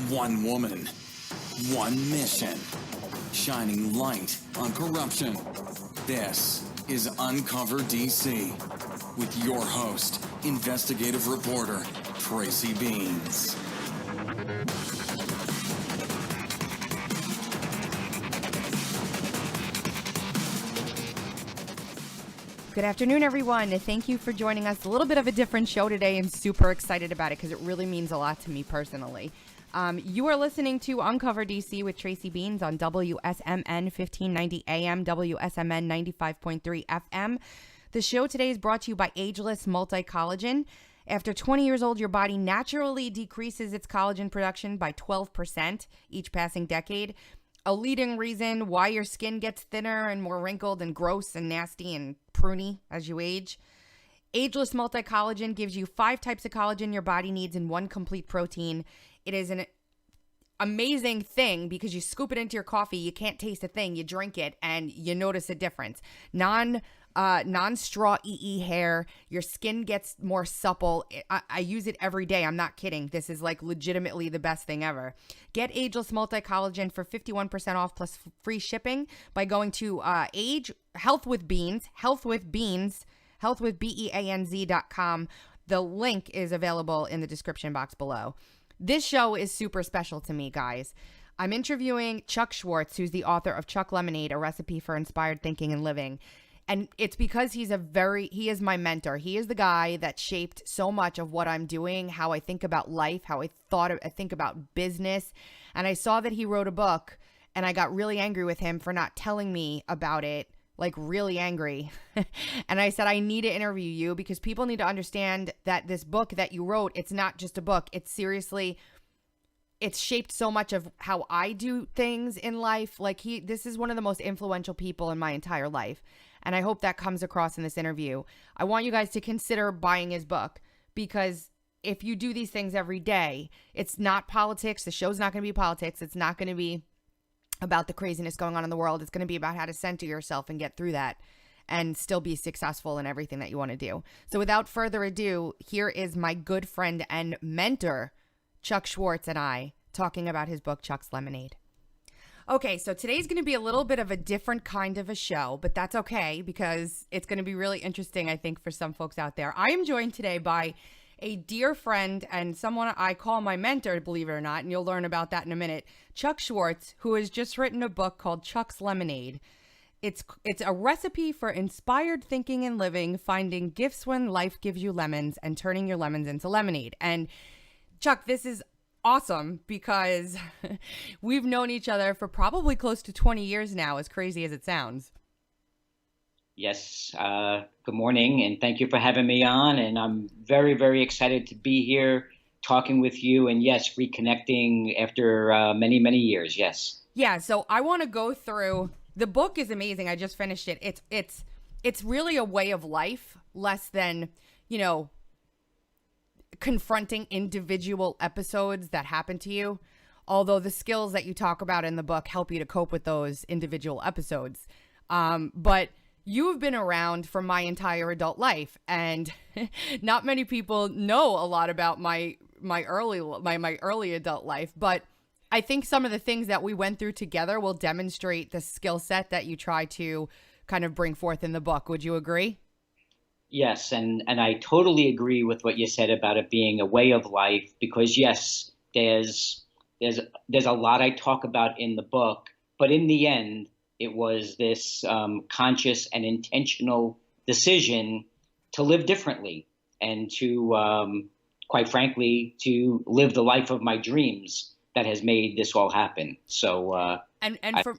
One woman, one mission, shining light on corruption. This is UncoverDC with your host, investigative reporter, Tracy Beanz. Good afternoon, everyone. Thank you for joining us. A little bit of a different show today. I'm super excited about it because it really means a lot to me personally. You are listening to Uncover DC with Tracy Beanz on WSMN 1590 AM, WSMN 95.3 FM. The show today is brought to you by Ageless Multi-Collagen. After 20 years old, your body naturally decreases its collagen production by 12% each passing decade. A leading reason why your skin gets thinner and more wrinkled and gross and nasty and pruny as you age. Ageless Multi-Collagen gives you 5 types of collagen your body needs in one complete protein. It is an amazing thing because you scoop it into your coffee, you can't taste a thing, you drink it, and you notice a difference. Non-straw EE hair, your skin gets more supple. I use it every day. I'm not kidding. This is like legitimately the best thing ever. Get Ageless Multi-Collagen for 51% off plus free shipping by going to healthwithbeanz.com. The link is available in the description box below. This show is super special to me, guys. I'm interviewing Chuck Schwartz, who's the author of Chuck Lemonade, A Recipe for Inspired Thinking and Living. And it's because he is my mentor. He is the guy that shaped so much of what I'm doing, how I think about life, how I think about business. And I saw that he wrote a book and I got really angry with him for not telling me about it, like really angry. And I said, I need to interview you because people need to understand that this book that you wrote, it's not just a book. It's shaped so much of how I do things in life. Like this is one of the most influential people in my entire life. And I hope that comes across in this interview. I want you guys to consider buying his book because if you do these things every day, it's not politics. The show's not going to be politics. It's not going to be about the craziness going on in the world. It's going to be about how to center yourself and get through that and still be successful in everything that you want to do. So without further ado, here is my good friend and mentor, Chuck Schwartz, and I talking about his book, Chuck's Lemonade. Okay, so today's going to be a little bit of a different kind of a show, but that's okay because it's going to be really interesting, I think, for some folks out there. I am joined today by a dear friend and someone I call my mentor, believe it or not, and you'll learn about that in a minute, Chuck Schwartz, who has just written a book called Chuck's Lemonade. It's a recipe for inspired thinking and living, finding gifts when life gives you lemons and turning your lemons into lemonade. And Chuck, this is awesome because we've known each other for probably close to 20 years now, as crazy as it sounds. Yes. Good morning, and thank you for having me on. And I'm very, very excited to be here talking with you. And yes, reconnecting after many, many years. Yes. Yeah. So I want to go through. The book is amazing. I just finished it. It's really a way of life, less than, confronting individual episodes that happen to you, although the skills that you talk about in the book help you to cope with those individual episodes. But you have been around for my entire adult life, and not many people know a lot about my early adult life, but I think some of the things that we went through together will demonstrate the skill set that you try to kind of bring forth in the book. Would you agree? Yes, and I totally agree with what you said about it being a way of life because, yes, there's a lot I talk about in the book, but in the end, it was this conscious and intentional decision to live differently and to, quite frankly, to live the life of my dreams that has made this all happen. So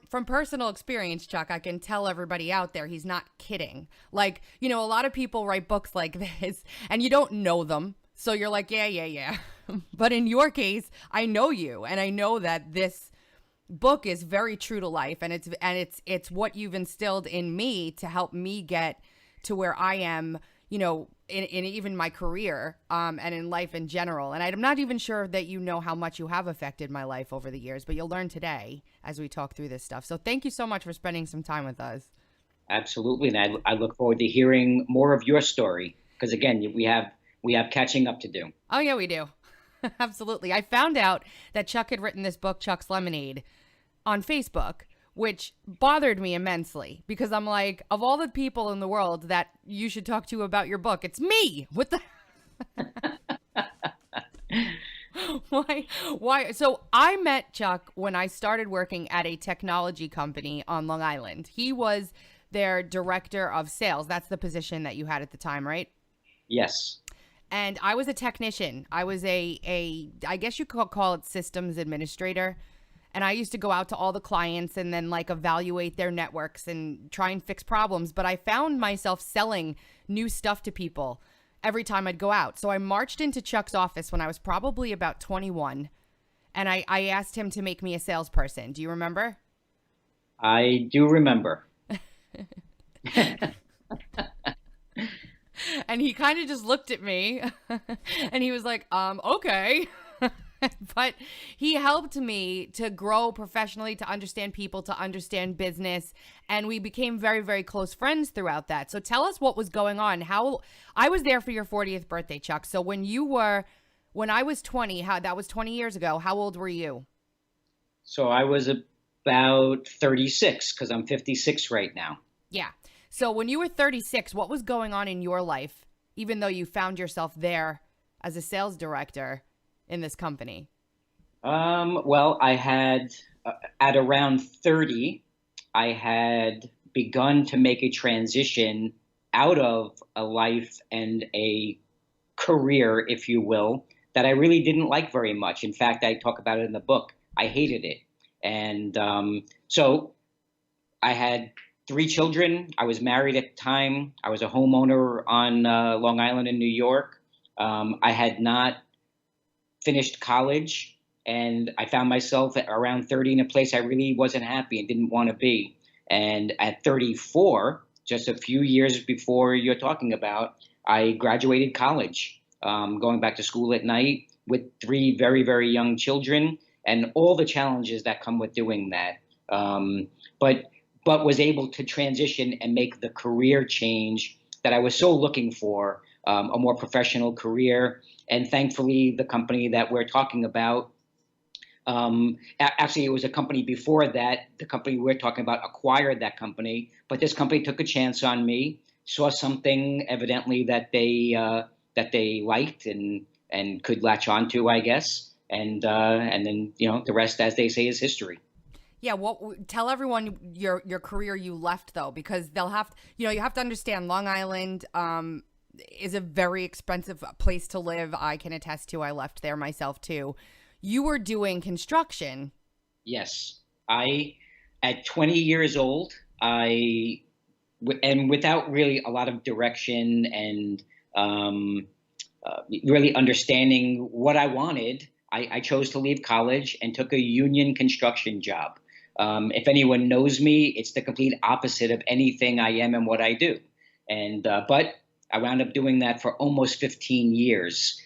from personal experience, Chuck, I can tell everybody out there he's not kidding. Like, a lot of people write books like this and you don't know them. So you're like, yeah. But in your case, I know you and I know that this book is very true to life and it's what you've instilled in me to help me get to where I am, in even my career and in life in general. And I'm not even sure that you know how much you have affected my life over the years, but you'll learn today as we talk through this stuff. So thank you so much for spending some time with us. Absolutely. And I look forward to hearing more of your story because, again, we have catching up to do. Oh, yeah, we do. Absolutely. I found out that Chuck had written this book, Chuck's Lemonade, on Facebook, which bothered me immensely because I'm like, of all the people in the world that you should talk to about your book, it's me. What the? Why? So I met Chuck when I started working at a technology company on Long Island. He was their director of sales. That's the position that you had at the time, right? Yes. And I was a technician. I was I guess you could call it systems administrator. And I used to go out to all the clients and then like evaluate their networks and try and fix problems. But I found myself selling new stuff to people every time I'd go out. So I marched into Chuck's office when I was probably about 21. And I asked him to make me a salesperson. Do you remember? I do remember. And he kind of just looked at me and he was like, okay. But he helped me to grow professionally, to understand people, to understand business. And we became very, very close friends throughout that. So tell us what was going on. How I was there for your 40th birthday, Chuck. So when I was 20, that was 20 years ago, how old were you? So I was about 36 because I'm 56 right now. Yeah. So when you were 36, what was going on in your life, even though you found yourself there as a sales director in this company? Well, I had, at around 30, I had begun to make a transition out of a life and a career, if you will, that I really didn't like very much. In fact, I talk about it in the book. I hated it. And so I had 3 children. I was married at the time. I was a homeowner on Long Island in New York. I had not finished college, and I found myself at around 30 in a place I really wasn't happy and didn't want to be. And at 34, just a few years before you're talking about, I graduated college, going back to school at night with 3 very, very young children and all the challenges that come with doing that. But was able to transition and make the career change that I was so looking for, a more professional career. And thankfully, the company that we're talking about, actually, it was a company before that. The company we're talking about acquired that company, but this company took a chance on me, saw something evidently that they liked and could latch onto, I guess. And then, the rest, as they say, is history. Yeah, tell everyone your career you left though, because they'll have, you have to understand Long Island is a very expensive place to live. I can attest to. I left there myself too. You were doing construction. Yes, at 20 years old, and without really a lot of direction and really understanding what I wanted, I chose to leave college and took a union construction job. If anyone knows me, it's the complete opposite of anything I am and what I do. And but I wound up doing that for almost 15 years.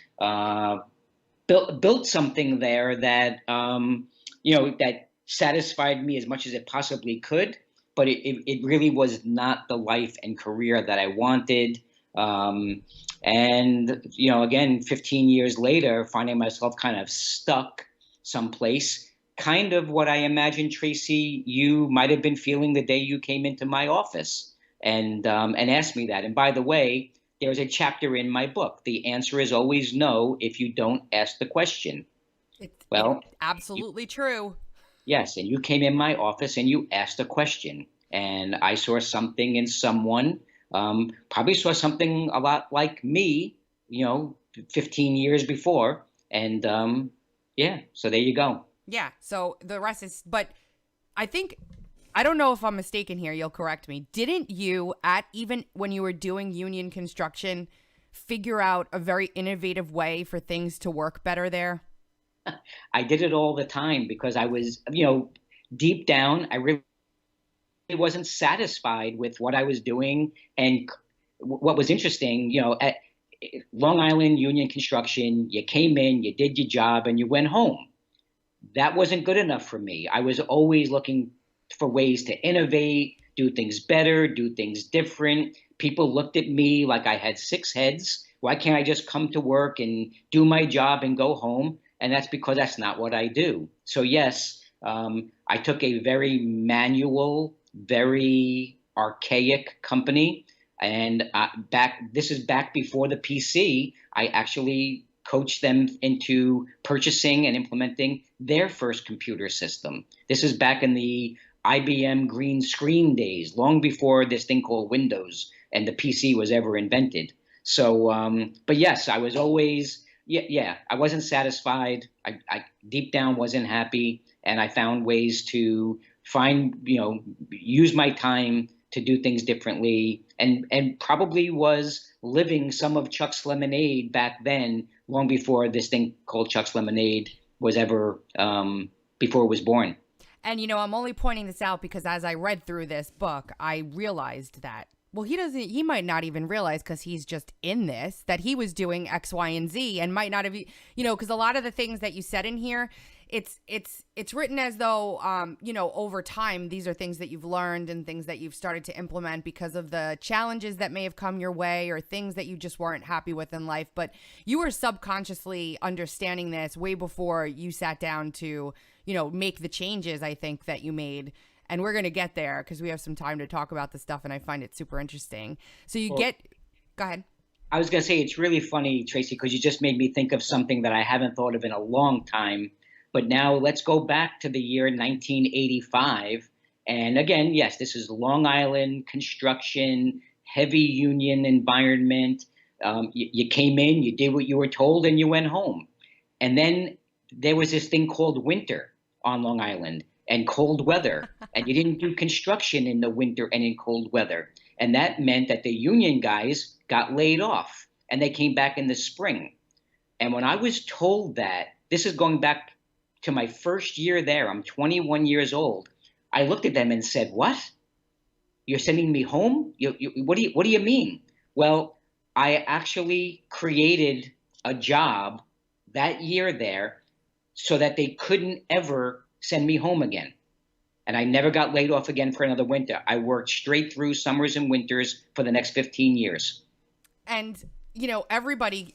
Built something there that that satisfied me as much as it possibly could. But it really was not the life and career that I wanted. And again, 15 years later, finding myself kind of stuck someplace. Kind of what I imagine, Tracy, you might have been feeling the day you came into my office and asked me that. And by the way, there's a chapter in my book. The answer is always no if you don't ask the question. It's absolutely true. Yes, and you came in my office and you asked a question. And I saw something in someone, probably saw something a lot like me, 15 years before. And so there you go. Yeah, so the rest is, but I don't know if I'm mistaken here, you'll correct me. Didn't you, even when you were doing union construction, figure out a very innovative way for things to work better there? I did it all the time because I was, deep down, I really wasn't satisfied with what I was doing. And what was interesting, at Long Island Union Construction, you came in, you did your job, and you went home. That wasn't good enough for me. I was always looking for ways to innovate, do things better, do things different. People looked at me like I had 6 heads Why can't I just come to work and do my job and go home? And that's because that's not what I do. So yes, I took a very manual, very archaic company, and this is back before the PC. I actually coached them into purchasing and implementing their first computer system. This is back in the IBM green screen days, long before this thing called Windows and the PC was ever invented. So, but yes, I was always, I wasn't satisfied. I deep down wasn't happy, and I found ways to use my time to do things differently, and probably was living some of Chuck's Lemonade back then, long before this thing called Chuck's Lemonade was ever, before it was born. And, I'm only pointing this out because as I read through this book, I realized that, well, he might not even realize, because he's just in this, that he was doing X, Y, and Z, and might not have, because a lot of the things that you said in here, it's written as though, over time, these are things that you've learned and things that you've started to implement because of the challenges that may have come your way or things that you just weren't happy with in life. But you were subconsciously understanding this way before you sat down to, make the changes, I think, that you made. And we're going to get there because we have some time to talk about this stuff, and I find it super interesting. So go ahead. I was going to say, it's really funny, Tracy, because you just made me think of something that I haven't thought of in a long time. But now let's go back to the year 1985. And again, yes, this is Long Island construction, heavy union environment. You came in, you did what you were told, and you went home. And then there was this thing called winter on Long Island, and cold weather. And you didn't do construction in the winter and in cold weather. And that meant that the union guys got laid off, and they came back in the spring. And when I was told that, this is going back to my first year there, I'm 21 years old, I looked at them and said, "What? You're sending me home? What do you mean?" Well, I actually created a job that year there so that they couldn't ever send me home again. And I never got laid off again for another winter. I worked straight through summers and winters for the next 15 years. And, everybody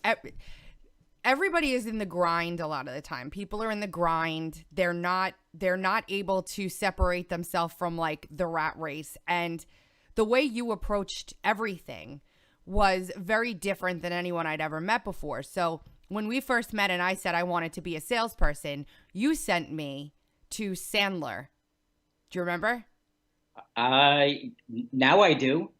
is in the grind a lot of the time. People are in the grind. They're not able to separate themselves from like the rat race. And the way you approached everything was very different than anyone I'd ever met before. So when we first met and I said I wanted to be a salesperson, you sent me to Sandler. Do you remember? Now I do.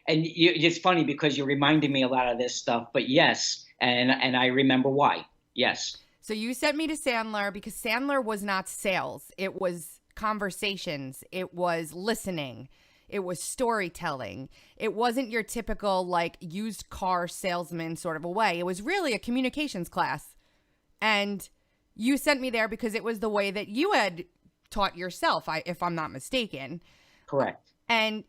It's funny because you reminded me a lot of this stuff, but yes. And I remember why. Yes. So you sent me to Sandler because Sandler was not sales. It was conversations. It was listening. It was storytelling. It wasn't your typical like used car salesman sort of a way. It was really a communications class. And you sent me there because it was the way that you had taught yourself, if I'm not mistaken. Correct. And,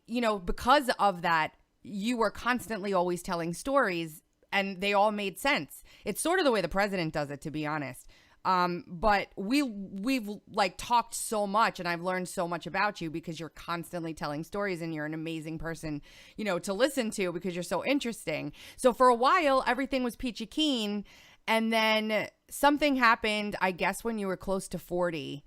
because of that, you were constantly always telling stories, and they all made sense. It's sort of the way the president does it, to be honest. But we've like talked so much, and I've learned so much about you because you're constantly telling stories, and you're an amazing person, to listen to because you're so interesting. So for a while, everything was peachy keen. And then something happened, I guess, when you were close to 40,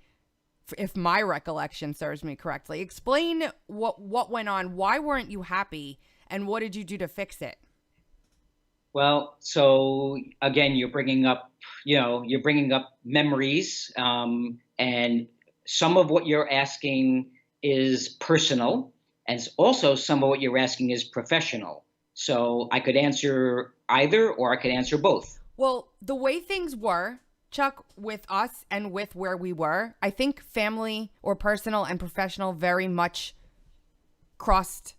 if my recollection serves me correctly. Explain what went on. Why weren't you happy? And what did you do to fix it? Well, so again, you're bringing up memories, and some of what you're asking is personal, and also some of what you're asking is professional. So I could answer either, or I could answer both. Well, the way things were, Chuck, with us and with where we were, I think family or personal and professional very much crossed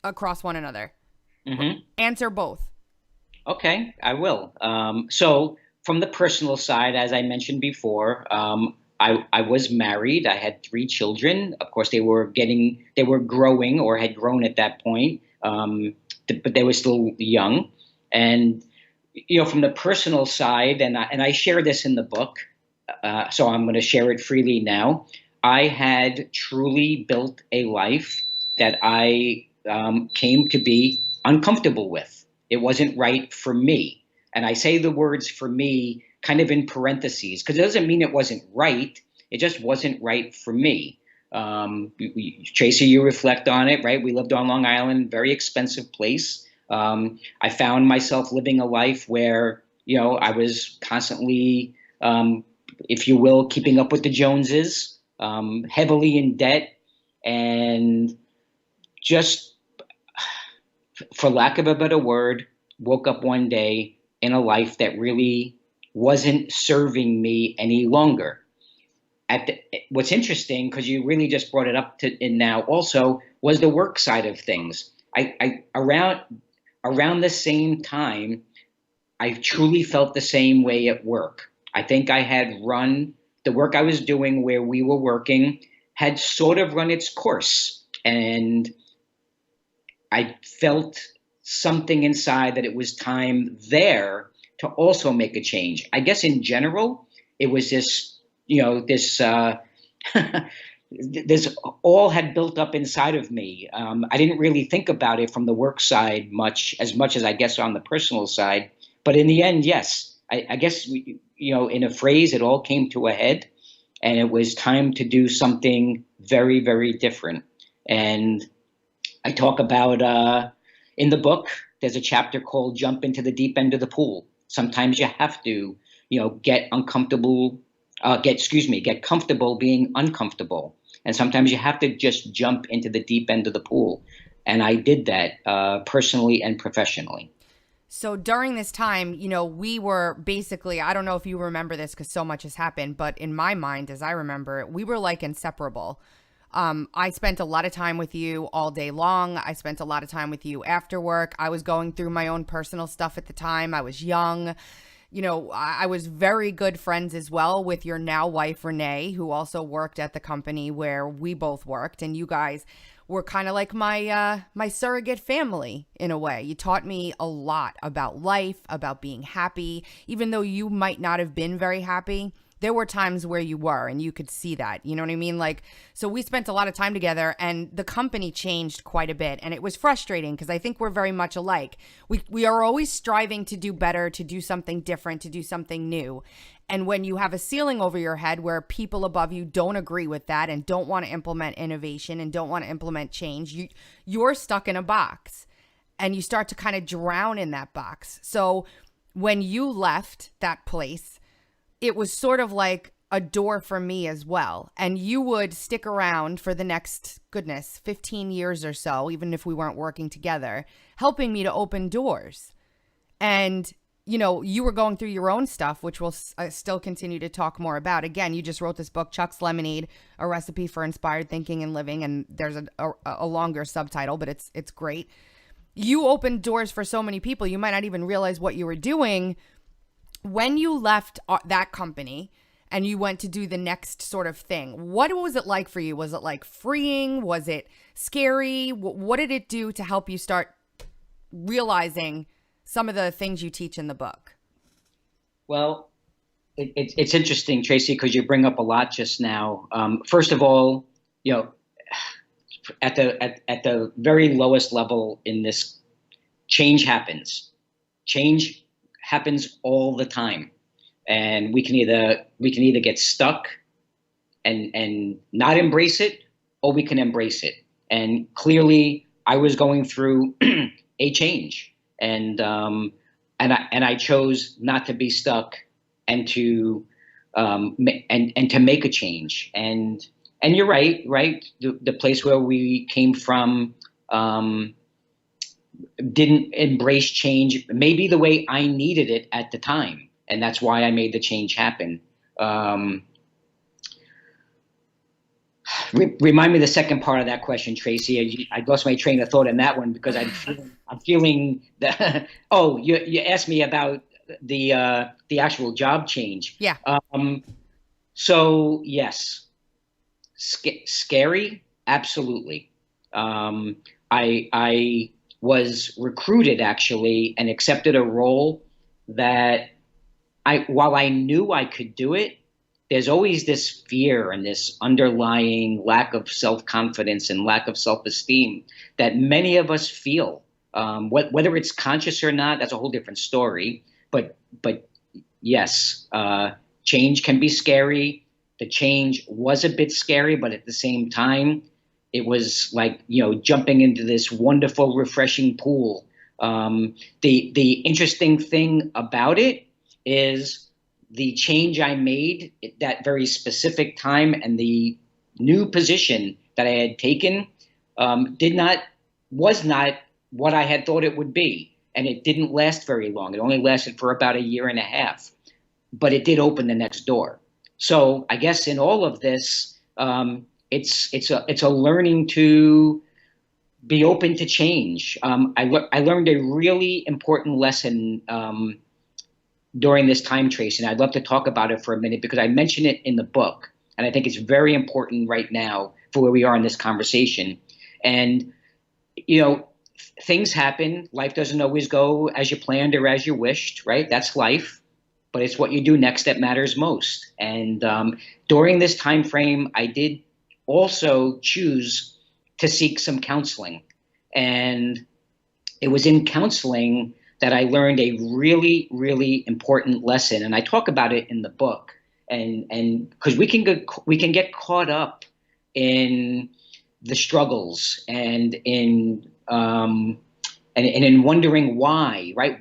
across one another. Mm-hmm. Answer both. Okay, I will. So from the personal side, as I mentioned before, I was married. I had 3 children. Of course, they were growing or had grown at that point, but they were still young. And from the personal side, and I share this in the book, so I'm going to share it freely now. I had truly built a life that I came to be uncomfortable with. It wasn't right for me. And I say the words "for me" kind of in parentheses, because it doesn't mean it wasn't right. It just wasn't right for me. Tracy, you reflect on it, right? We lived on Long Island, very expensive place. I found myself living a life where, I was constantly, if you will, keeping up with the Joneses, heavily in debt, and just, for lack of a better word, woke up one day in a life that really wasn't serving me any longer. What's interesting, because you really just brought it up in now also, was the work side of things. Around the same time, I truly felt the same way at work. I think I had run the work I was doing where we were working had sort of run its course. And I felt something inside that it was time there to also make a change. I guess in general, it was this, this all had built up inside of me. I didn't really think about it from the work side as much as I guess on the personal side. But in the end, yes, I guess, in a phrase, it all came to a head, and it was time to do something very, very different. And I talk about, in the book, there's a chapter called "Jump into the Deep End of the Pool." Sometimes you have to, get comfortable being uncomfortable. And sometimes you have to just jump into the deep end of the pool. And I did that personally and professionally. So during this time, we were basically, I don't know if you remember this because so much has happened, but in my mind, as I remember it, we were like inseparable. I spent a lot of time with you all day long. I spent a lot of time with you after work. I was going through my own personal stuff at the time. I was young. I was very good friends as well with your now wife, Renee, who also worked at the company where we both worked. And you guys were kind of like my surrogate family in a way. You taught me a lot about life, about being happy, even though you might not have been very happy. There were times where you were, and you could see that. You know what I mean? So we spent a lot of time together, and the company changed quite a bit. And it was frustrating because I think we're very much alike. We are always striving to do better, to do something different, to do something new. And when you have a ceiling over your head where people above you don't agree with that and don't want to implement innovation and don't want to implement change, you're stuck in a box, and you start to kind of drown in that box. So when you left that place, it was sort of like a door for me as well. And you would stick around for the next, 15 years or so, even if we weren't working together, helping me to open doors. And, you were going through your own stuff, which we'll still continue to talk more about. Again, you just wrote this book, Chuck's Lemonade, A Recipe for Inspired Thinking and Living. And there's a longer subtitle, but it's great. You opened doors for so many people. You might not even realize what you were doing. When you left that company and you went to do the next sort of thing, what was it like for you? Was it like freeing? Was it scary? What did it do to help you start realizing some of the things you teach in the book? Well, it's interesting, Tracy, because you bring up a lot just now. First of all, at the very lowest level in this, change happens. Change happens all the time, and we can either get stuck and not embrace it, or we can embrace it. And clearly, I was going through a change, and I chose not to be stuck and to make a change. And you're right. The place where we came from didn't embrace change maybe the way I needed it at the time. And that's why I made the change happen. Remind me the second part of that question, Tracy. I lost my train of thought in that one because I'm feeling that. Oh, you asked me about the actual job change. Yeah. So yes, scary. Absolutely. I was recruited actually and accepted a role that while I knew I could do it, there's always this fear and this underlying lack of self-confidence and lack of self-esteem that many of us feel Whether it's conscious or not, that's a whole different story. But yes, change can be scary. The change was a bit scary, but at the same time, it was like, jumping into this wonderful, refreshing pool. The interesting thing about it is the change I made at that very specific time and the new position that I had taken was not what I had thought it would be. And it didn't last very long. It only lasted for about a year and a half, but it did open the next door. So I guess in all of this, it's a learning to be open to change. I learned a really important lesson during this time, Tracy, and I'd love to talk about it for a minute because I mention it in the book, and I think it's very important right now for where we are in this conversation. And things happen. Life doesn't always go as you planned or as you wished, right? That's life. But it's what you do next that matters most. And during this time frame, I did also choose to seek some counseling. And it was in counseling that I learned a really, really important lesson. And I talk about it in the book. And because we can get caught up in the struggles and in wondering why, right?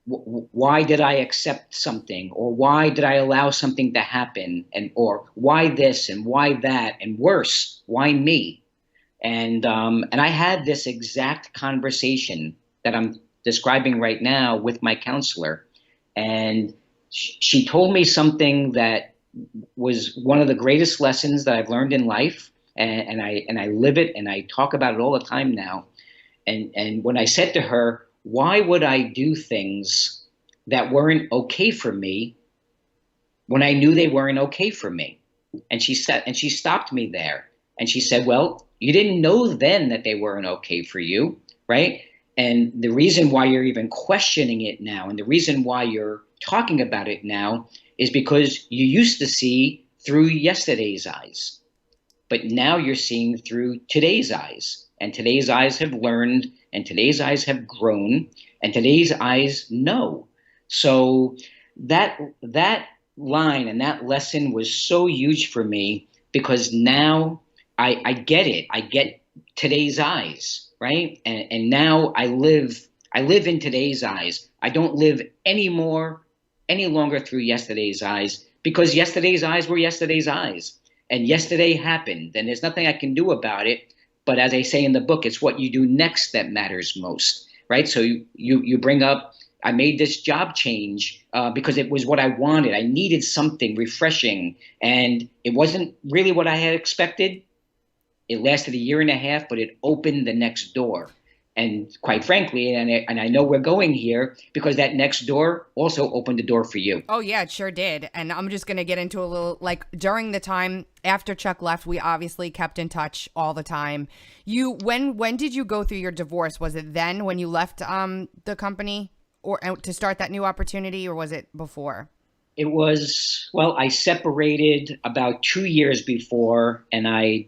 Why did I accept something, or why did I allow something to happen, or why this and why that, and worse, why me? And I had this exact conversation that I'm describing right now with my counselor, and she told me something that was one of the greatest lessons that I've learned in life, and I live it, and I talk about it all the time now. And when I said to her, why would I do things that weren't okay for me when I knew they weren't okay for me? And she stopped me there. And she said, well, you didn't know then that they weren't okay for you, right? And the reason why you're even questioning it now, and the reason why you're talking about it now, is because you used to see through yesterday's eyes. But now you're seeing through today's eyes. And today's eyes have learned, and today's eyes have grown, and today's eyes know. So that line and that lesson was so huge for me, because now I get it. I get today's eyes, right? And now I live in today's eyes. I don't live any longer through yesterday's eyes, because yesterday's eyes were yesterday's eyes. And yesterday happened, and there's nothing I can do about it. But as I say in the book, it's what you do next that matters most, right? So you bring up, I made this job change because it was what I wanted. I needed something refreshing, and it wasn't really what I had expected. It lasted a year and a half, but it opened the next door. And quite frankly, and I know we're going here, because that next door also opened the door for you. Oh, yeah, it sure did. And I'm just going to get into a little, like, during the time after Chuck left, we obviously kept in touch all the time. When did you go through your divorce? Was it then when you left the company or to start that new opportunity, or was it before? It was, well, I separated about 2 years before, and I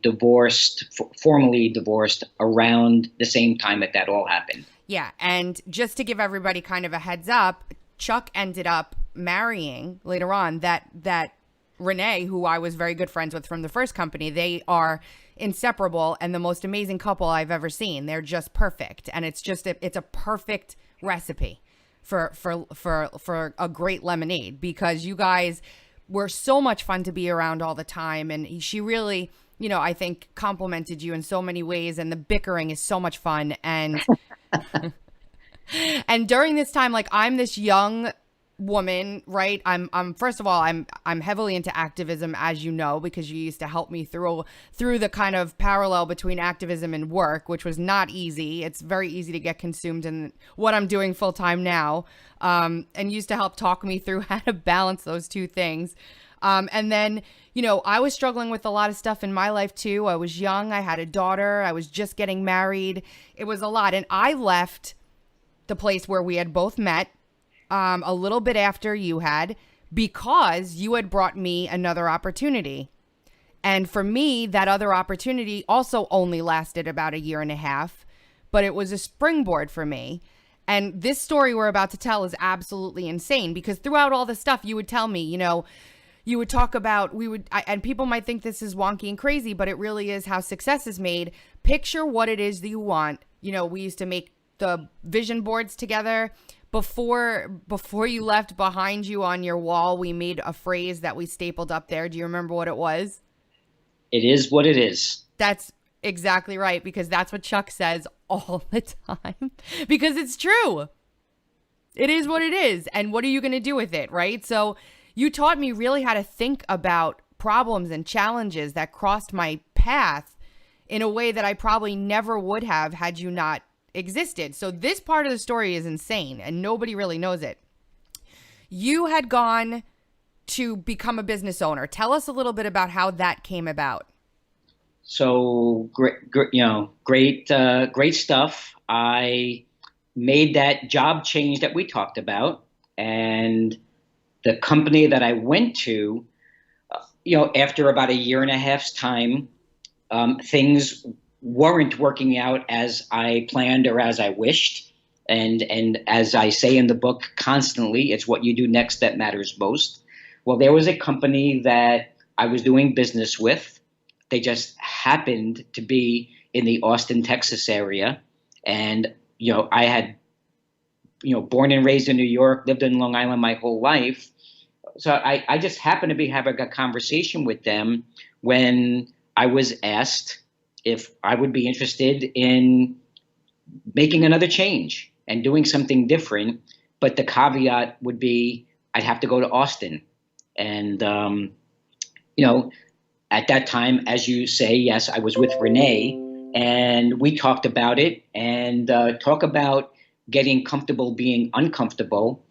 formally divorced around the same time that all happened. Yeah, and just to give everybody kind of a heads up, Chuck ended up marrying later on that Renee, who I was very good friends with from the first company. They are inseparable and the most amazing couple I've ever seen. They're just perfect, and it's a perfect recipe for a great lemonade, because you guys were so much fun to be around all the time. And she really, I think complimented you in so many ways, and the bickering is so much fun. And, and during this time, like, I'm this young woman, right? I'm first of all, I'm heavily into activism, as you know, because you used to help me through the kind of parallel between activism and work, which was not easy. It's very easy to get consumed in what I'm doing full time now, and used to help talk me through how to balance those two things. And then, I was struggling with a lot of stuff in my life too. I was young. I had a daughter. I was just getting married. It was a lot. And I left the place where we had both met a little bit after you had, because you had brought me another opportunity. And for me, that other opportunity also only lasted about a year and a half, but it was a springboard for me. And this story we're about to tell is absolutely insane, because throughout all the stuff you would tell me, you would talk about, and people might think this is wonky and crazy, but it really is how success is made. Picture what it is that you want. We used to make the vision boards together. Before you left, behind you on your wall, we made a phrase that we stapled up there. Do you remember what it was? It is what it is. That's exactly right, because that's what Chuck says all the time, because it's true. It is what it is. And what are you going to do with it, right? So you taught me really how to think about problems and challenges that crossed my path in a way that I probably never would have had you not existed. So this part of the story is insane and nobody really knows it. You had gone to become a business owner. Tell us a little bit about how that came about. So great stuff. I made that job change that we talked about, and the company that I went to, after about a year and a half's time, things weren't working out as I planned or as I wished. And as I say in the book constantly, it's what you do next that matters most. Well, there was a company that I was doing business with. They just happened to be in the Austin, Texas area. And, I had, born and raised in New York, lived in Long Island my whole life. So I just happened to be having a conversation with them when I was asked if I would be interested in making another change and doing something different. But the caveat would be I'd have to go to Austin. And, at that time, as you say, yes, I was with Renee, and we talked about it and talk about getting comfortable being uncomfortable.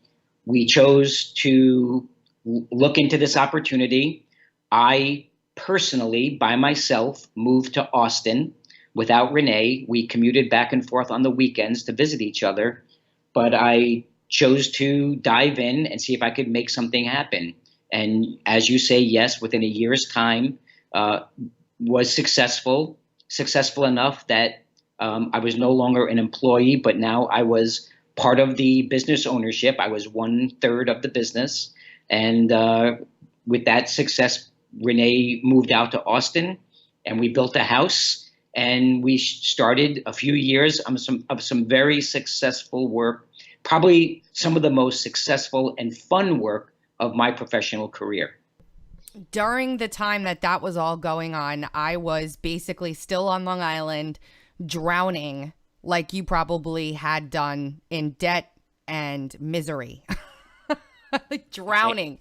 We chose to look into this opportunity. I personally, by myself, moved to Austin without Renee. We commuted back and forth on the weekends to visit each other, but I chose to dive in and see if I could make something happen. And as you say, yes, within a year's time, was successful enough that I was no longer an employee, but now I was part of the business ownership. I was 1/3 of the business. And with that success, Renee moved out to Austin and we built a house, and we started a few years of some very successful work, probably some of the most successful and fun work of my professional career. During the time that was all going on, I was basically still on Long Island, drowning like you probably had done in debt and misery. Drowning.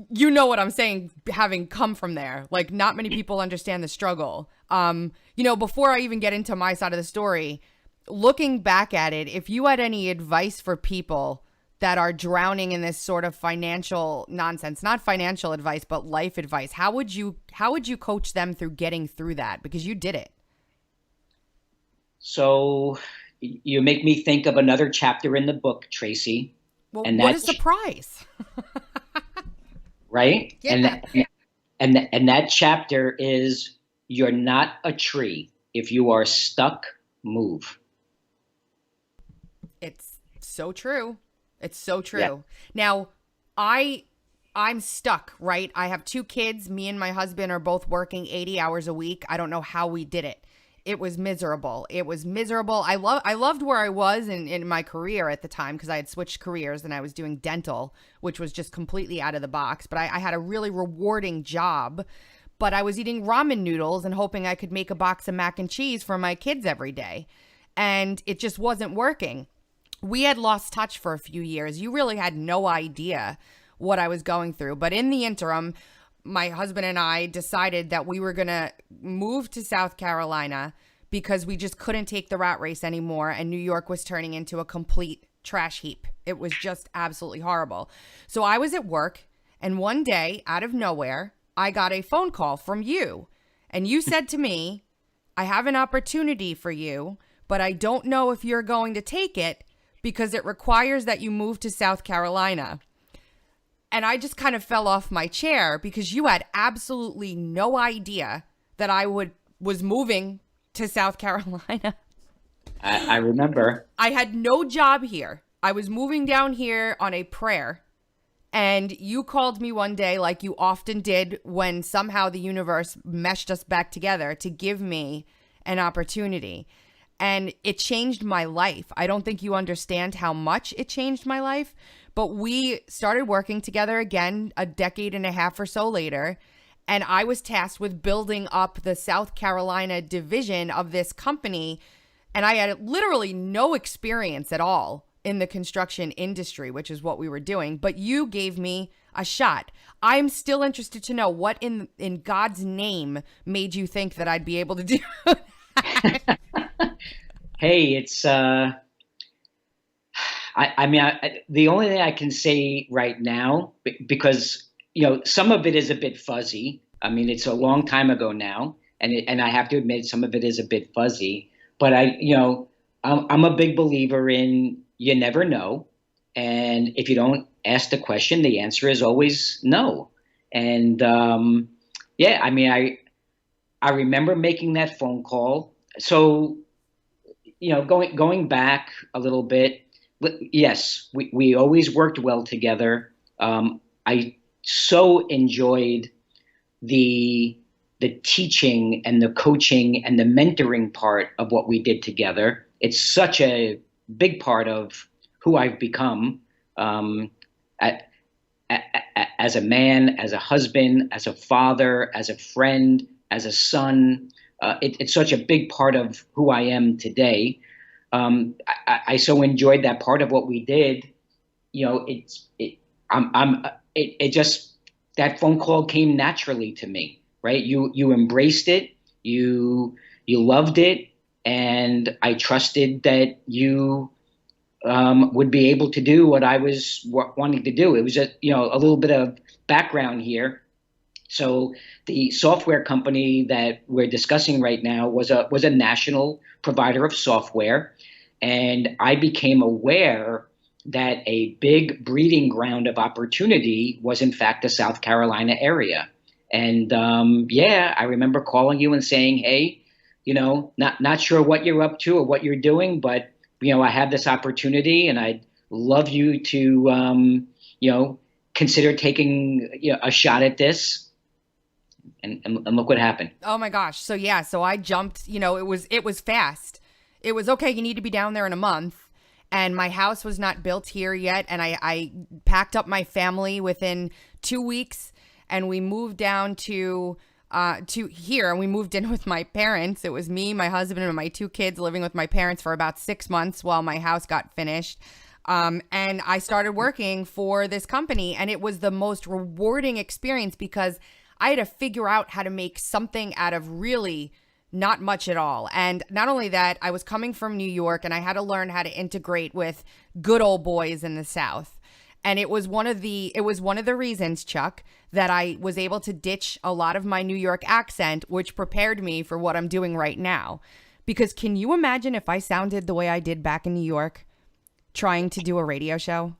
You know what I'm saying, having come from there. Like, not many people understand the struggle. Before I even get into my side of the story, looking back at it, if you had any advice for people that are drowning in this sort of financial nonsense, not financial advice, but life advice, how would you coach them through getting through that? Because you did it. So you make me think of another chapter in the book, Tracy. Well, and what a surprise. Right? Yeah. And that chapter is, you're not a tree. If you are stuck, move. It's so true. It's so true. Yeah. Now, I'm stuck, right? I have 2 kids. Me and my husband are both working 80 hours a week. I don't know how we did it. It was miserable. I loved where I was in my career at the time, because I had switched careers and I was doing dental, which was just completely out of the box. But I had a really rewarding job. But I was eating ramen noodles and hoping I could make a box of mac and cheese for my kids every day. And it just wasn't working. We had lost touch for a few years. You really had no idea what I was going through. But in the interim, my husband and I decided that we were going to move to South Carolina because we just couldn't take the rat race anymore. And New York was turning into a complete trash heap. It was just absolutely horrible. So I was at work, and one day, out of nowhere, I got a phone call from you. And you said to me, I have an opportunity for you, but I don't know if you're going to take it, because it requires that you move to South Carolina. And I just kind of fell off my chair, because you had absolutely no idea that I was moving to South Carolina. I remember. I had no job here. I was moving down here on a prayer. And you called me one day, like you often did when somehow the universe meshed us back together, to give me an opportunity. And it changed my life. I don't think you understand how much it changed my life. But we started working together again a decade and a half or so later. And I was tasked with building up the South Carolina division of this company. And I had literally no experience at all in the construction industry, which is what we were doing, but you gave me a shot. I'm still interested to know what in God's name made you think that I'd be able to do that. Hey, it's the only thing I can say right now, because some of it is a bit fuzzy. I mean, it's a long time ago now, and I have to admit some of it is a bit fuzzy. But I'm a big believer in you never know. And if you don't ask the question, the answer is always no. And I remember making that phone call. So, going back a little bit, yes, we always worked well together. I so enjoyed the teaching and the coaching and the mentoring part of what we did together. It's such a big part of who I've become as a man, as a husband, as a father, as a friend, as a son. It's such a big part of who I am today. I so enjoyed that part of what we did. That phone call came naturally to me, right? You embraced it, you loved it. And I trusted that you would be able to do what I was wanting to do. It was a little bit of background here. So the software company that we're discussing right now was a national provider of software, and I became aware that a big breeding ground of opportunity was in fact the South Carolina area. And I remember calling you and saying, hey, not sure what you're up to or what you're doing, but, I have this opportunity and I'd love you to, consider taking a shot at this. And look what happened. Oh my gosh. So I jumped, it was fast. It was okay. You need to be down there in a month. And my house was not built here yet. And I packed up my family within 2 weeks and we moved down to here, and we moved in with my parents. It was me, my husband, and my 2 kids living with my parents for about 6 months while my house got finished. And I started working for this company, and it was the most rewarding experience because I had to figure out how to make something out of really not much at all. And not only that, I was coming from New York, and I had to learn how to integrate with good old boys in the South. And it was one of the reasons, Chuck, that I was able to ditch a lot of my New York accent, which prepared me for what I'm doing right now. Because can you imagine if I sounded the way I did back in New York, trying to do a radio show?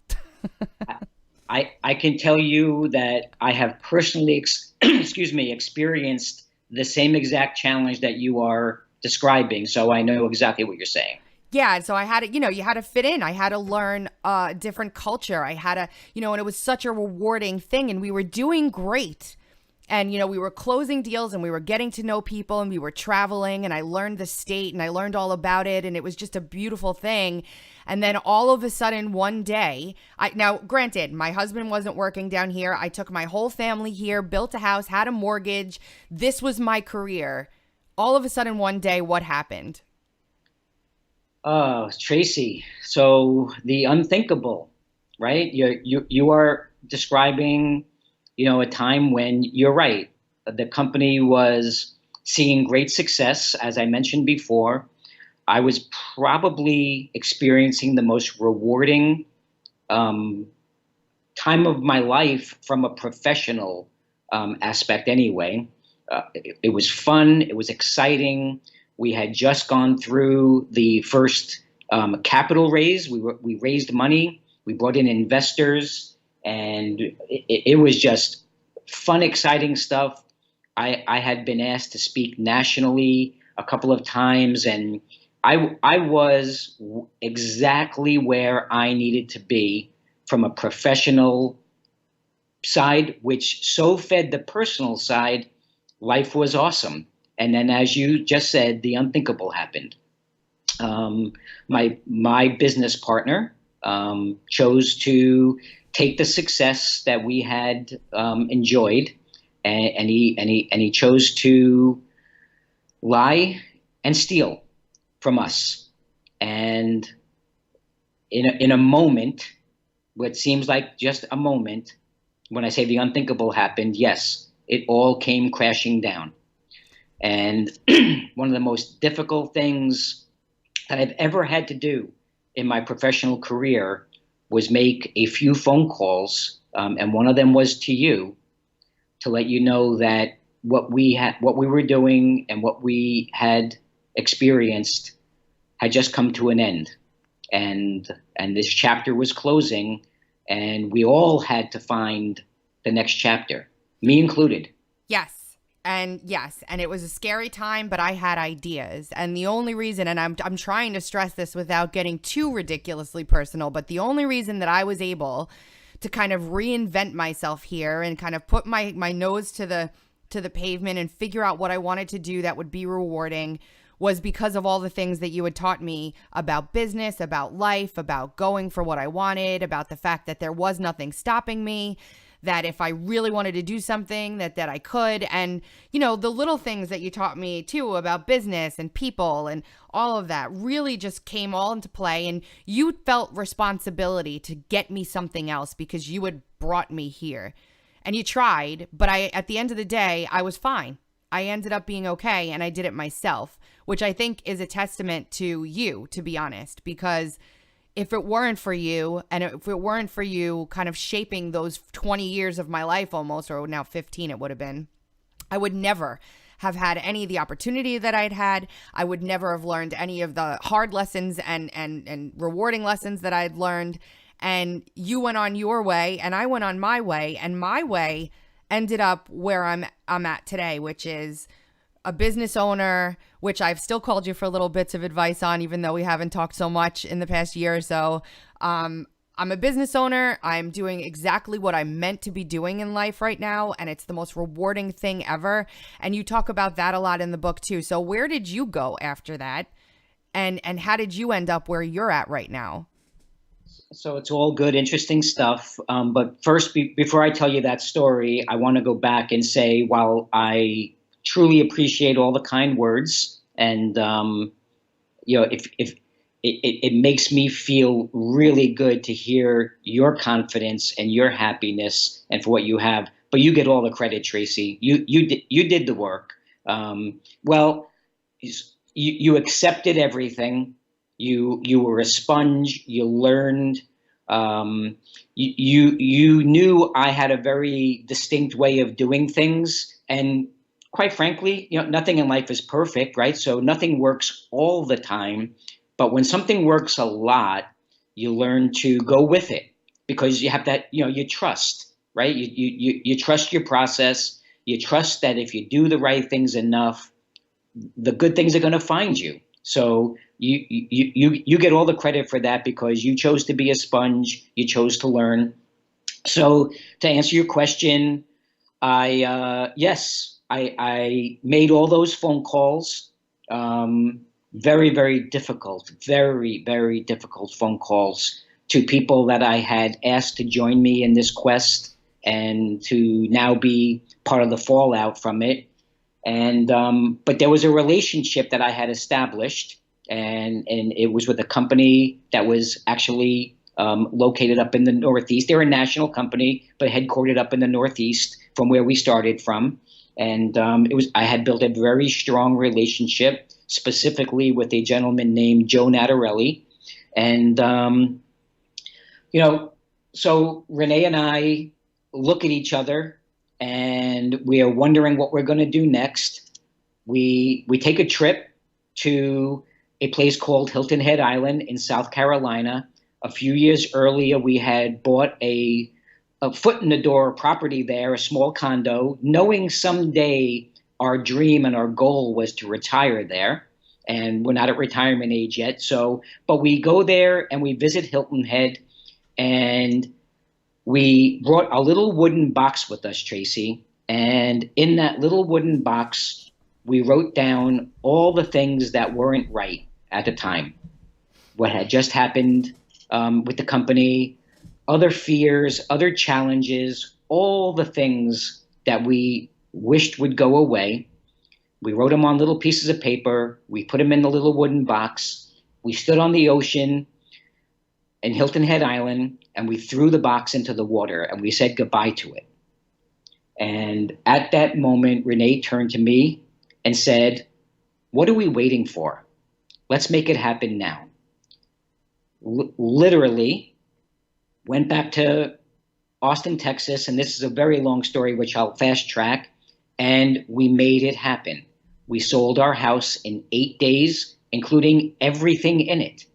I can tell you that I have personally, experienced the same exact challenge that you are describing. So I know exactly what you're saying. Yeah, so I had to, you had to fit in. I had to learn a different culture. I had to, and it was such a rewarding thing, and we were doing great. And, we were closing deals, and we were getting to know people, and we were traveling, and I learned the state, and I learned all about it, and it was just a beautiful thing. And then all of a sudden, one day, now, granted, my husband wasn't working down here. I took my whole family here, built a house, had a mortgage. This was my career. All of a sudden, one day, what happened? Oh, Tracy. So the unthinkable, right? You are describing, a time when you're right. The company was seeing great success, as I mentioned before. I was probably experiencing the most rewarding time of my life from a professional aspect anyway. It was fun. It was exciting. We had just gone through the first capital raise. We raised money. We brought in investors, and it was just fun, exciting stuff. I had been asked to speak nationally a couple of times, and I was exactly where I needed to be from a professional side, which so fed the personal side. Life was awesome. And then, as you just said, the unthinkable happened. My business partner chose to take the success that we had enjoyed, and he chose to lie and steal from us. And in a moment, what seems like just a moment, when I say the unthinkable happened, yes, it all came crashing down. And one of the most difficult things that I've ever had to do in my professional career was make a few phone calls, and one of them was to you, to let you know that what we were doing and what we had experienced had just come to an end, and this chapter was closing, and we all had to find the next chapter, me included. Yes. And it was a scary time, but I had ideas. And the only reason, and I'm trying to stress this without getting too ridiculously personal, but the only reason that I was able to kind of reinvent myself here and kind of put my nose to the pavement and figure out what I wanted to do that would be rewarding was because of all the things that you had taught me about business, about life, about going for what I wanted, about the fact that there was nothing stopping me, that if I really wanted to do something, that I could. And, you know, the little things that you taught me too about business and people and all of that really just came all into play. And you felt responsibility to get me something else because you had brought me here. And you tried, but at the end of the day, I was fine. I ended up being okay, and I did it myself, which I think is a testament to you, to be honest, because if it weren't for you, and if it weren't for you kind of shaping those 20 years of my life almost, or now 15 it would have been, I would never have had any of the opportunity that I'd had. I would never have learned any of the hard lessons and rewarding lessons that I'd learned. And you went on your way, and I went on my way, and my way ended up where I'm at today, which is a business owner, which I've still called you for little bits of advice on, even though we haven't talked so much in the past year or so. I'm a business owner. I'm doing exactly what I'm meant to be doing in life right now, and it's the most rewarding thing ever. And you talk about that a lot in the book too. So where did you go after that? And how did you end up where you're at right now? So it's all good, interesting stuff. But first, before I tell you that story, I want to go back and say, while I truly appreciate all the kind words, and if it makes me feel really good to hear your confidence and your happiness and for what you have, but you get all the credit, Tracy. You did the work. You accepted everything. You were a sponge. You learned. You knew I had a very distinct way of doing things, and quite frankly, nothing in life is perfect, right? So nothing works all the time, but when something works a lot, you learn to go with it because you have that. You trust, right? You trust your process. You trust that if you do the right things enough, the good things are going to find you. So you get all the credit for that because you chose to be a sponge. You chose to learn. So to answer your question, I made all those phone calls. Very, very difficult phone calls to people that I had asked to join me in this quest and to now be part of the fallout from it. And but there was a relationship that I had established, and it was with a company that was actually located up in the Northeast. They're a national company, but headquartered up in the Northeast from where we started from. And I had built a very strong relationship, specifically with a gentleman named Joe Natarelli. And, so Renee and I look at each other and we are wondering what we're going to do next. We take a trip to a place called Hilton Head Island in South Carolina. A few years earlier, we had bought a foot in the door property there, a small condo, knowing someday our dream and our goal was to retire there. And we're not at retirement age yet. So, but we go there and we visit Hilton Head, and we brought a little wooden box with us, Tracy. And in that little wooden box, we wrote down all the things that weren't right at the time. What had just happened with the company, other fears, other challenges, all the things that we wished would go away. We wrote them on little pieces of paper. We put them in the little wooden box. We stood on the ocean in Hilton Head Island, and we threw the box into the water, and we said goodbye to it. And at that moment, Renee turned to me and said, "What are we waiting for? Let's make it happen now." Literally went back to Austin, Texas, and this is a very long story, which I'll fast track, and we made it happen. We sold our house in 8 days, including everything in it.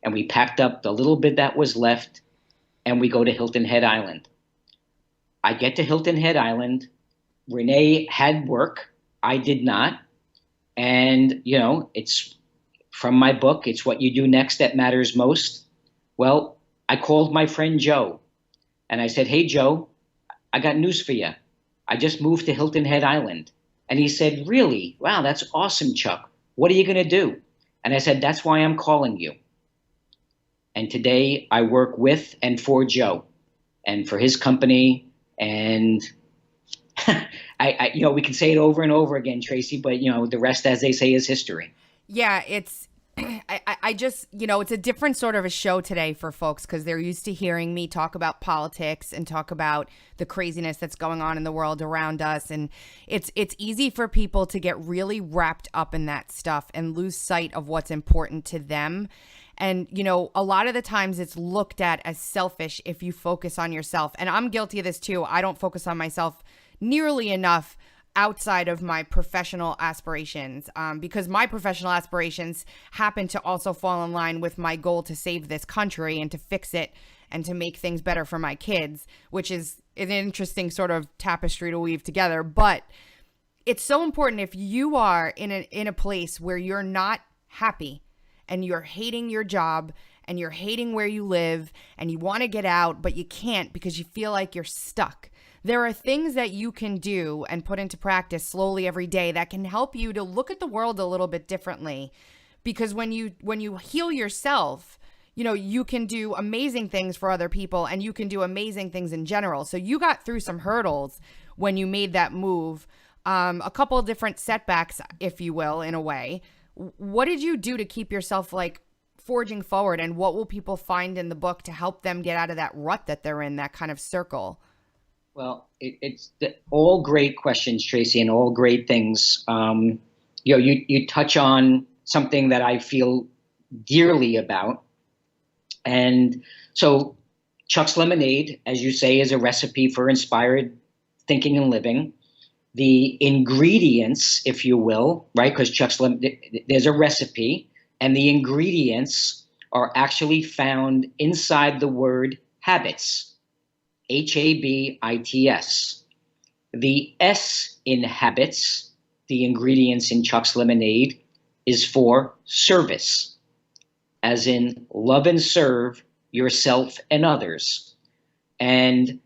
And we packed up the little bit that was left, and we go to Hilton Head Island. I get to Hilton Head Island. Renee had work. I did not. And, you know, it's from my book, It's What You Do Next That Matters Most. Well, I called my friend Joe, and I said, "Hey, Joe, I got news for you. I just moved to Hilton Head Island." And he said, "Really? Wow, that's awesome, Chuck. What are you going to do?" And I said, "That's why I'm calling you." And today I work with and for Joe and for his company. And I you know, we can say it over and over again, Tracy, but, you know, the rest, as they say, is history. Yeah, it's, I just, you know, it's a different sort of a show today for folks because they're used to hearing me talk about politics and talk about the craziness that's going on in the world around us. And it's easy for people to get really wrapped up in that stuff and lose sight of what's important to them. And, you know, a lot of the times it's looked at as selfish if you focus on yourself. And I'm guilty of this too. I don't focus on myself nearly enough outside of my professional aspirations, because my professional aspirations happen to also fall in line with my goal to save this country and to fix it and to make things better for my kids, which is an interesting sort of tapestry to weave together. But it's so important if you are in a place where you're not happy and you're hating your job and you're hating where you live and you want to get out, but you can't because you feel like you're stuck. There are things that you can do and put into practice slowly every day that can help you to look at the world a little bit differently. Because when you heal yourself, you know, you can do amazing things for other people and you can do amazing things in general. So you got through some hurdles when you made that move, a couple of different setbacks, if you will, in a way. What did you do to keep yourself like forging forward, and what will people find in the book to help them get out of that rut that they're in, that kind of circle? Well, it's all great questions, Tracy, and all great things. You know, you touch on something that I feel dearly about. And so Chuck's Lemonade, as you say, is a recipe for inspired thinking and living. The ingredients, if you will, right? Because there's a recipe, and the ingredients are actually found inside the word habits. HABITS. The S in habits, the ingredients in Chuck's Lemonade, is for service, as in love and serve yourself and others. And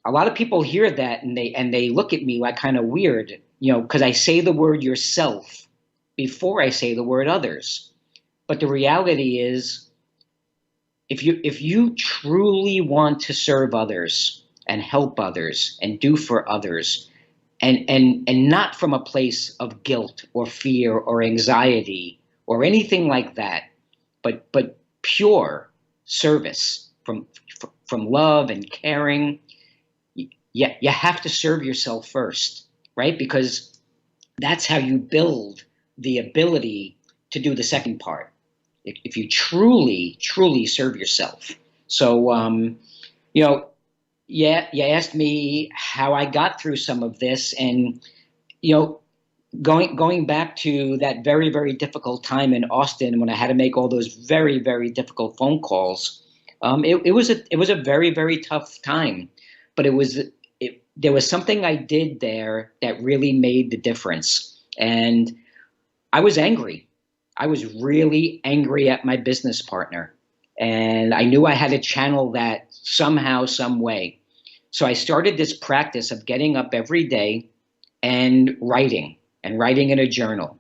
a lot of people hear that and they look at me like kind of weird, you know, because I say the word yourself before I say the word others. But the reality is, if you truly want to serve others and help others and do for others, and not from a place of guilt or fear or anxiety or anything like that, but pure service from love and caring, you have to serve yourself first, right? Because that's how you build the ability to do the second part. If you truly, truly serve yourself. So, you know, yeah, you asked me how I got through some of this, and, you know, going back to that very, very difficult time in Austin when I had to make all those very, very difficult phone calls. It was a very, very tough time, but there was something I did there that really made the difference. And I was angry. I was really angry at my business partner. And I knew I had to channel that somehow, some way. So I started this practice of getting up every day and writing in a journal.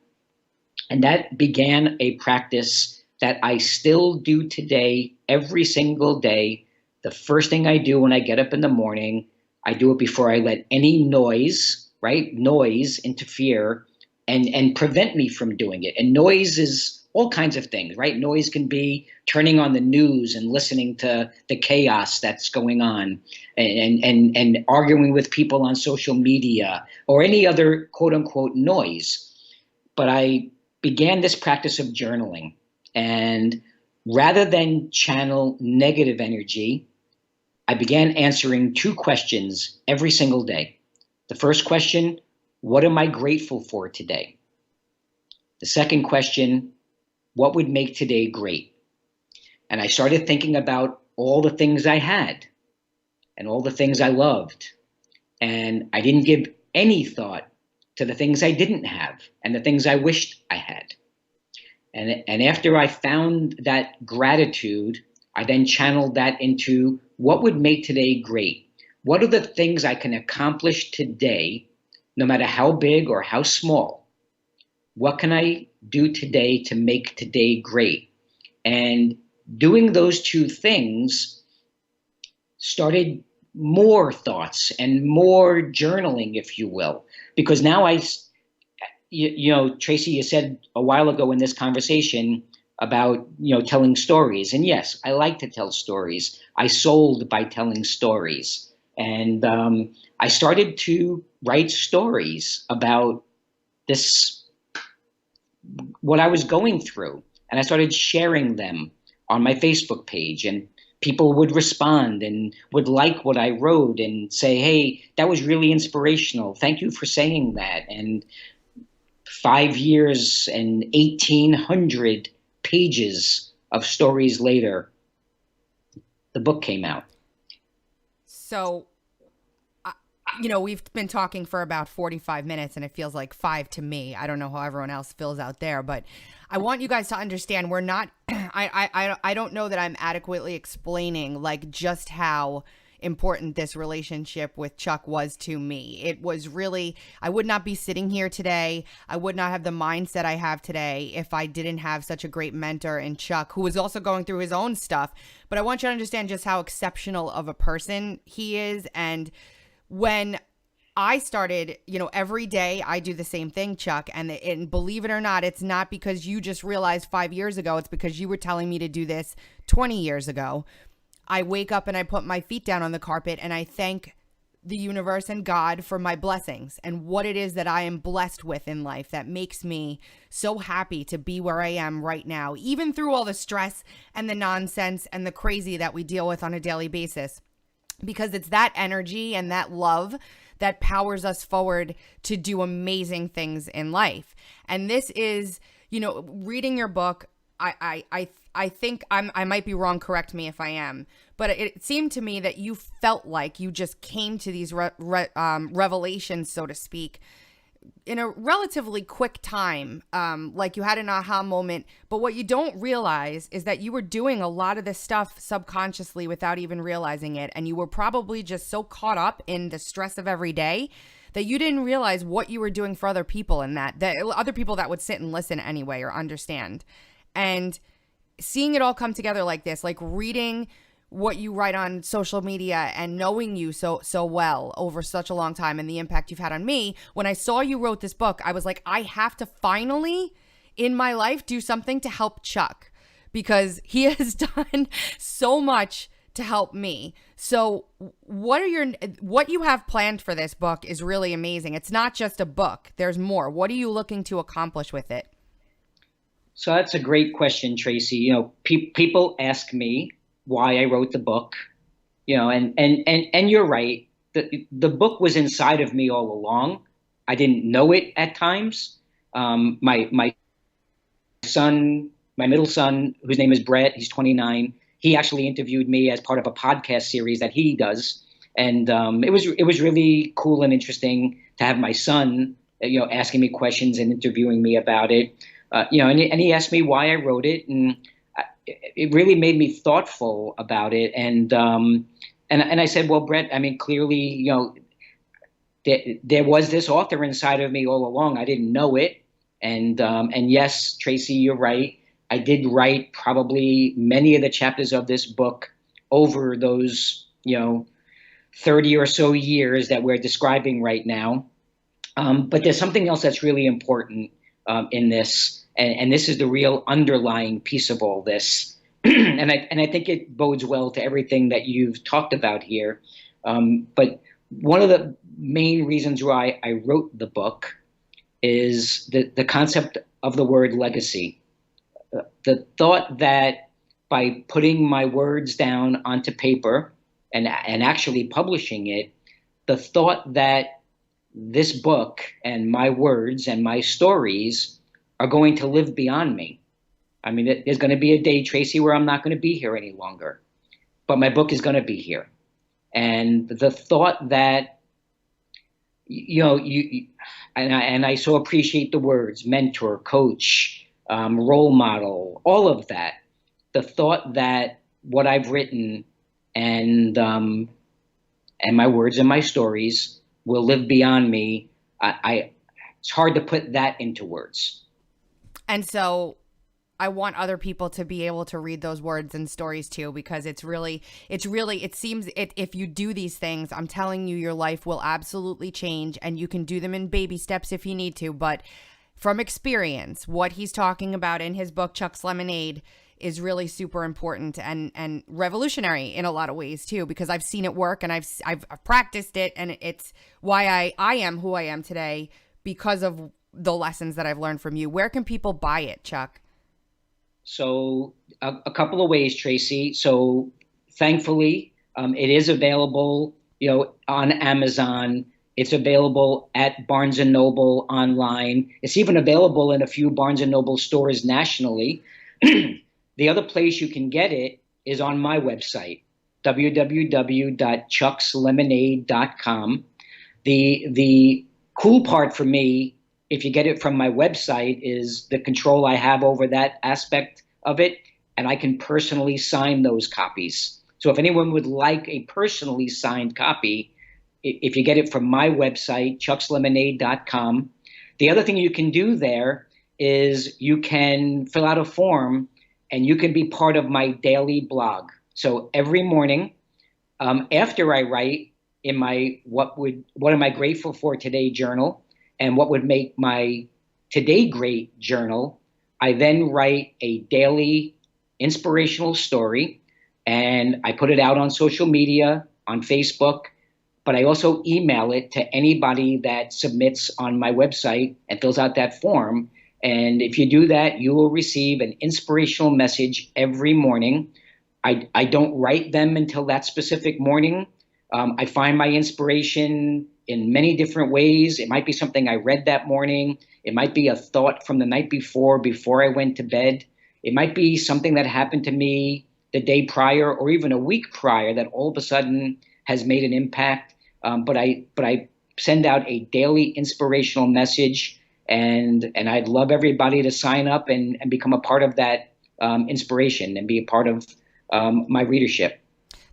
And that began a practice that I still do today, every single day. The first thing I do when I get up in the morning, I do it before I let any noise, right? Noise interfere and prevent me from doing it. And noise is all kinds of things, right? Noise can be turning on the news and listening to the chaos that's going on and arguing with people on social media or any other quote unquote noise. But I began this practice of journaling. And rather than channel negative energy, I began answering 2 questions every single day. The first question, what am I grateful for today? The second question, what would make today great? And I started thinking about all the things I had and all the things I loved. And I didn't give any thought to the things I didn't have and the things I wished I had. And after I found that gratitude, I then channeled that into what would make today great? What are the things I can accomplish today, no matter how big or how small? What can I do today to make today great? And doing those 2 things started more thoughts and more journaling, if you will, because now Tracy, you said a while ago in this conversation about, telling stories. And yes, I like to tell stories. I sold by telling stories. And I started to write stories about what I was going through. And I started sharing them on my Facebook page, and people would respond and would like what I wrote and say, hey, that was really inspirational. Thank you for saying that. And 5 years and 1,800 pages of stories later, the book came out. So, we've been talking for about 45 minutes and it feels like 5 to me. I don't know how everyone else feels out there, but I want you guys to understand we're not, I don't know that I'm adequately explaining like just how important this relationship with Chuck was to me. It was really, I would not be sitting here today. I would not have the mindset I have today if I didn't have such a great mentor in Chuck, who was also going through his own stuff. But I want you to understand just how exceptional of a person he is. And when I started, every day I do the same thing, Chuck. And believe it or not, it's not because you just realized 5 years ago. It's because you were telling me to do this 20 years ago. I wake up and I put my feet down on the carpet and I thank the universe and God for my blessings and what it is that I am blessed with in life that makes me so happy to be where I am right now, even through all the stress and the nonsense and the crazy that we deal with on a daily basis, because it's that energy and that love that powers us forward to do amazing things in life. And this is, reading your book, I think I might be wrong. Correct me if I am. But it seemed to me that you felt like you just came to these revelations, so to speak, in a relatively quick time. Like you had an aha moment. But what you don't realize is that you were doing a lot of this stuff subconsciously without even realizing it. And you were probably just so caught up in the stress of every day that you didn't realize what you were doing for other people and that other people that would sit and listen anyway or understand. And seeing it all come together like this, like reading what you write on social media and knowing you so well over such a long time and the impact you've had on me, when I saw you wrote this book, I was like, I have to finally in my life do something to help Chuck because he has done so much to help me. So what you have planned for this book is really amazing. It's not just a book. There's more. What are you looking to accomplish with it? So that's a great question, Tracy. People ask me why I wrote the book, and you're right. The book was inside of me all along. I didn't know it at times. My son, my middle son, whose name is Brett, he's 29. He actually interviewed me as part of a podcast series that he does. And it was really cool and interesting to have my son, asking me questions and interviewing me about it. And he asked me why I wrote it, and it really made me thoughtful about it. And I said, well, Brett, I mean, clearly, there was this author inside of me all along. I didn't know it. And yes, Tracy, you're right. I did write probably many of the chapters of this book over those, 30 or so years that we're describing right now. But there's something else that's really important in this, and this is the real underlying piece of all this. and I think it bodes well to everything that you've talked about here. But one of the main reasons why I wrote the book is the concept of the word legacy. The thought that by putting my words down onto paper and actually publishing it, the thought that this book and my words and my stories are going to live beyond me. I mean, there's going to be a day, Tracy, where I'm not going to be here any longer, but my book is going to be here. And the thought that, and I so appreciate the words mentor, coach, role model, all of that. The thought that what I've written and my words and my stories will live beyond me. It's hard to put that into words. And so I want other people to be able to read those words and stories too, because it seems if you do these things, I'm telling you, your life will absolutely change, and you can do them in baby steps if you need to. But from experience, what he's talking about in his book, Chuck's Lemonade, is really super important and revolutionary in a lot of ways too, because I've seen it work and I've practiced it, and it's why I am who I am today, because of the lessons that I've learned from you. Where can people buy it, Chuck? So a couple of ways, Tracy. So thankfully, it is available, on Amazon. It's available at Barnes & Noble online. It's even available in a few Barnes & Noble stores nationally. The other place you can get it is on my website, www.chuckslemonade.com. The cool part for me, if you get it from my website, is the control I have over that aspect of it, and I can personally sign those copies. So if anyone would like a personally signed copy, if you get it from my website, chuckslemonade.com, the other thing you can do there is you can fill out a form and you can be part of my daily blog. So every morning, after I write in my what am I grateful for today journal, and what would make my today great journal, I then write a daily inspirational story, and I put it out on social media, on Facebook, but I also email it to anybody that submits on my website and fills out that form. And if you do that, you will receive an inspirational message every morning. I don't write them until that specific morning. I find my inspiration in many different ways. It might be something I read that morning. It might be a thought from the night before I went to bed. It might be something that happened to me the day prior or even a week prior that all of a sudden has made an impact. But I send out a daily inspirational message, and I'd love everybody to sign up and become a part of that inspiration and be a part of my readership.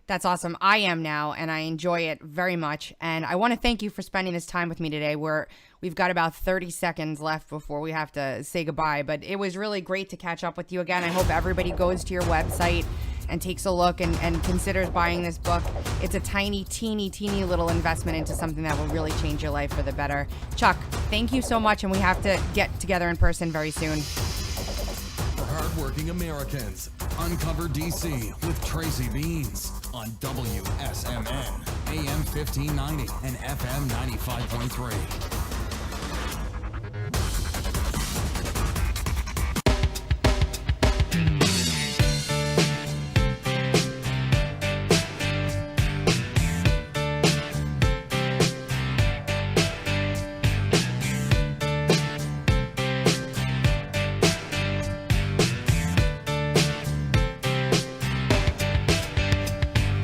That's awesome. I am now, and I enjoy it very much. And I want to thank you for spending this time with me today. We've got about 30 seconds left before we have to say goodbye, but it was really great to catch up with you again. I hope everybody goes to your website and takes a look and considers buying this book. It's a tiny, teeny little investment into something that will really change your life for the better. Chuck, thank you so much, and we have to get together in person very soon. For hardworking Americans, Uncover DC with Tracy Beanz on WSMN, AM 1590 and FM 95.3.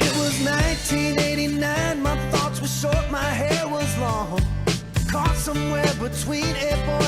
It was 1989, my sweet